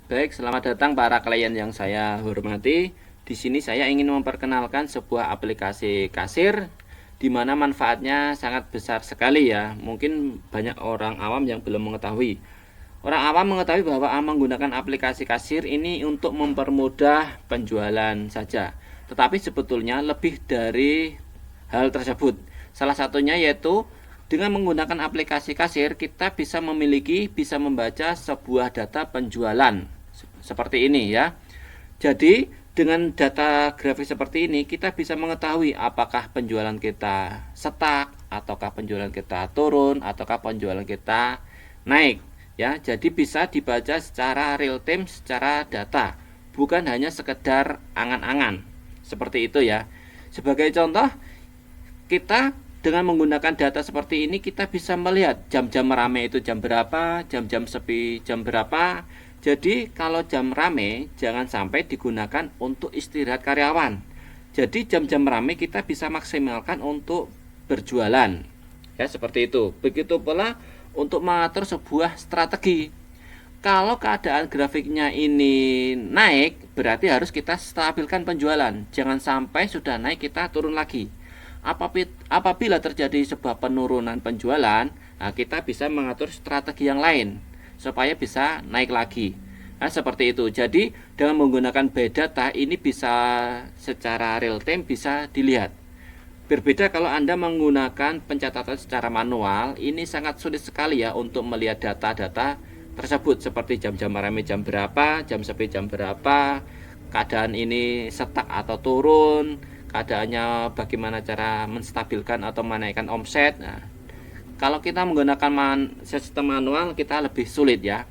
Baik, selamat datang para klien yang saya hormati. Di sini saya ingin memperkenalkan sebuah aplikasi kasir di mana manfaatnya sangat besar sekali ya. Mungkin banyak orang awam yang belum mengetahui. Orang awam mengetahui bahwa menggunakan aplikasi kasir ini untuk mempermudah penjualan saja. Tetapi sebetulnya lebih dari hal tersebut. Salah satunya yaitu dengan menggunakan aplikasi kasir kita bisa membaca sebuah data penjualan seperti ini ya. Jadi dengan data grafis seperti ini kita bisa mengetahui apakah penjualan kita stuck ataukah penjualan kita turun ataukah penjualan kita naik ya. Jadi bisa dibaca secara real time, secara data, bukan hanya sekedar angan-angan seperti itu ya. Sebagai contoh, kita dengan menggunakan data seperti ini kita bisa melihat jam-jam rame itu jam berapa, jam-jam sepi jam berapa. Jadi kalau jam rame jangan sampai digunakan untuk istirahat karyawan. Jadi jam-jam rame kita bisa maksimalkan untuk berjualan. Ya, seperti itu. Begitu pula untuk mengatur sebuah strategi. Kalau keadaan grafiknya ini naik, berarti harus kita stabilkan penjualan. Jangan sampai sudah naik kita turun lagi. Apabila terjadi sebuah penurunan penjualan, nah kita bisa mengatur strategi yang lain supaya bisa naik lagi. Nah, seperti itu. Jadi dengan menggunakan by data ini bisa secara real time bisa dilihat. Berbeda kalau Anda menggunakan pencatatan secara manual, ini sangat sulit sekali ya untuk melihat data-data tersebut seperti jam-jam rame jam berapa, jam sepi jam berapa, keadaan ini stuck atau turun, keadaannya bagaimana cara menstabilkan atau menaikkan omset. Nah, kalau kita menggunakan sistem manual kita lebih sulit ya.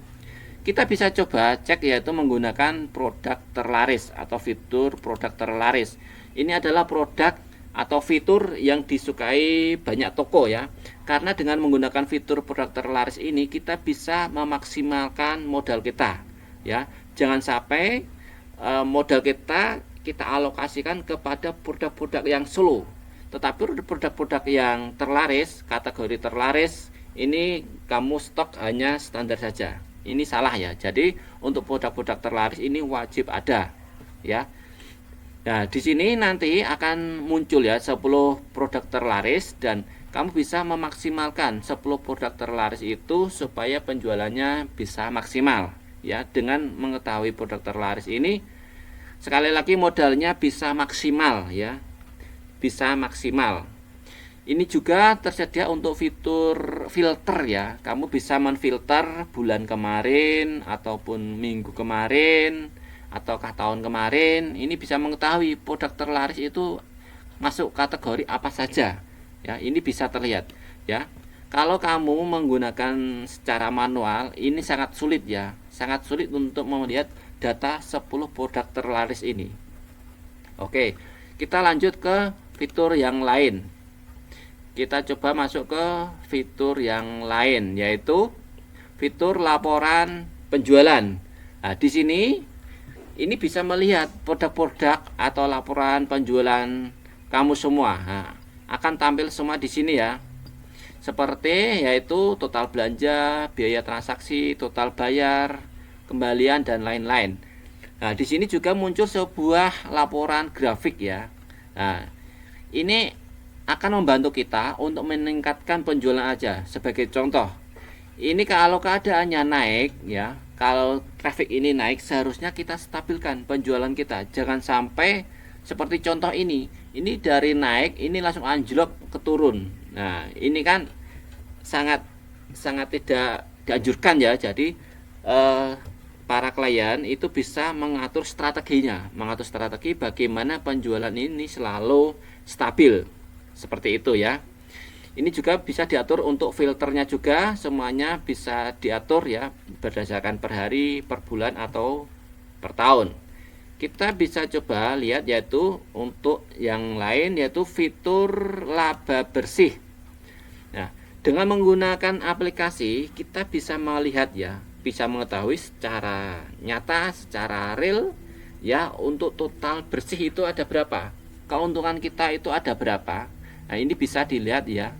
Kita bisa coba cek yaitu menggunakan produk terlaris atau fitur produk terlaris. Ini adalah produk atau fitur yang disukai banyak toko ya. Karena dengan menggunakan fitur produk terlaris ini kita bisa memaksimalkan modal kita ya. Jangan sampai modal kita alokasikan kepada produk-produk yang slow. Tetapi produk-produk yang terlaris, kategori terlaris, ini kamu stok hanya standar saja. Ini salah ya. Jadi untuk produk-produk terlaris ini wajib ada ya. Nah, di sini nanti akan muncul ya 10 produk terlaris dan kamu bisa memaksimalkan 10 produk terlaris itu supaya penjualannya bisa maksimal ya. Dengan mengetahui produk terlaris ini sekali lagi modalnya bisa maksimal ya. Bisa maksimal. Ini juga tersedia untuk fitur filter ya. Kamu bisa menfilter bulan kemarin ataupun minggu kemarin ataukah tahun kemarin. Ini bisa mengetahui produk terlaris itu masuk kategori apa saja. Ya, ini bisa terlihat ya. Kalau kamu menggunakan secara manual, ini sangat sulit ya. Sangat sulit untuk melihat data 10 produk terlaris ini. Oke, kita lanjut ke fitur yang lain. Kita coba masuk ke fitur yang lain yaitu fitur laporan penjualan. Nah, di sini ini bisa melihat produk-produk atau laporan penjualan kamu semua. Nah, akan tampil semua di sini ya. Seperti yaitu total belanja, biaya transaksi, total bayar, kembalian dan lain-lain. Nah, di sini juga muncul sebuah laporan grafik ya. Nah, ini akan membantu kita untuk meningkatkan penjualan aja. Sebagai contoh, ini kalau keadaannya naik ya, kalau traffic ini naik seharusnya kita stabilkan penjualan kita. Jangan sampai seperti contoh ini dari naik ini langsung anjlok ke turun. Nah, ini kan sangat tidak dianjurkan ya. Jadi para klien itu bisa mengatur strateginya, mengatur strategi bagaimana penjualan ini selalu stabil. Seperti itu ya. Ini juga bisa diatur untuk filternya juga, semuanya bisa diatur ya berdasarkan per hari, per bulan atau per tahun. Kita bisa coba lihat yaitu untuk yang lain yaitu fitur laba bersih. Nah, dengan menggunakan aplikasi kita bisa melihat ya, bisa mengetahui secara nyata, secara real ya untuk total bersih itu ada berapa, keuntungan kita itu ada berapa. Nah, ini bisa dilihat ya.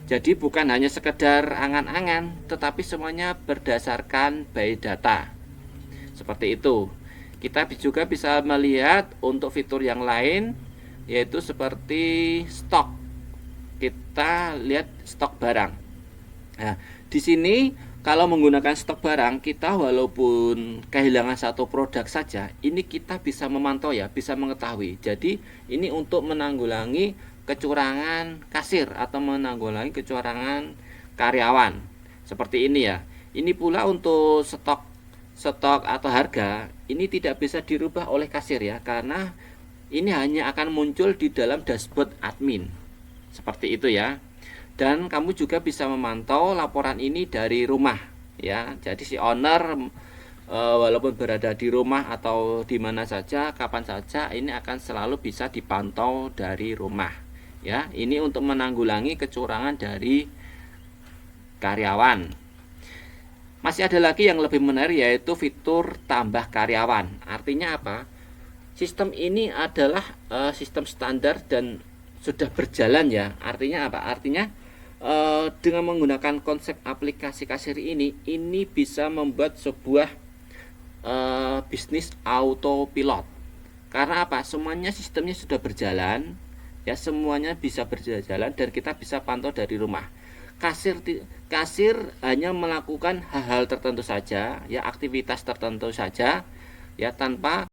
Jadi bukan hanya sekedar angan-angan, tetapi semuanya berdasarkan by data. Seperti itu. Kita juga bisa melihat untuk fitur yang lain, yaitu seperti stok. Kita lihat stok barang. Nah, di sini kalau menggunakan stok barang, kita walaupun kehilangan satu produk saja, ini kita bisa memantau ya, bisa mengetahui. Jadi ini untuk menanggulangi kecurangan kasir atau menanggulangi kecurangan karyawan. Seperti ini ya. Ini pula untuk stok atau harga ini tidak bisa dirubah oleh kasir ya, karena ini hanya akan muncul di dalam dashboard admin. Seperti itu ya. Dan kamu juga bisa memantau laporan ini dari rumah ya. Jadi si owner walaupun berada di rumah atau di mana saja, kapan saja, ini akan selalu bisa dipantau dari rumah ya. Ini untuk menanggulangi kecurangan dari karyawan. Masih ada lagi yang lebih menarik, yaitu fitur tambah karyawan. Artinya apa? Sistem ini adalah sistem standar dan sudah berjalan ya. Artinya apa? Artinya dengan menggunakan konsep aplikasi kasir ini bisa membuat sebuah bisnis autopilot. Karena apa? Semuanya sistemnya sudah berjalan ya, semuanya bisa berjalan dan kita bisa pantau dari rumah. Kasir hanya melakukan hal-hal tertentu saja ya, aktivitas tertentu saja ya, tanpa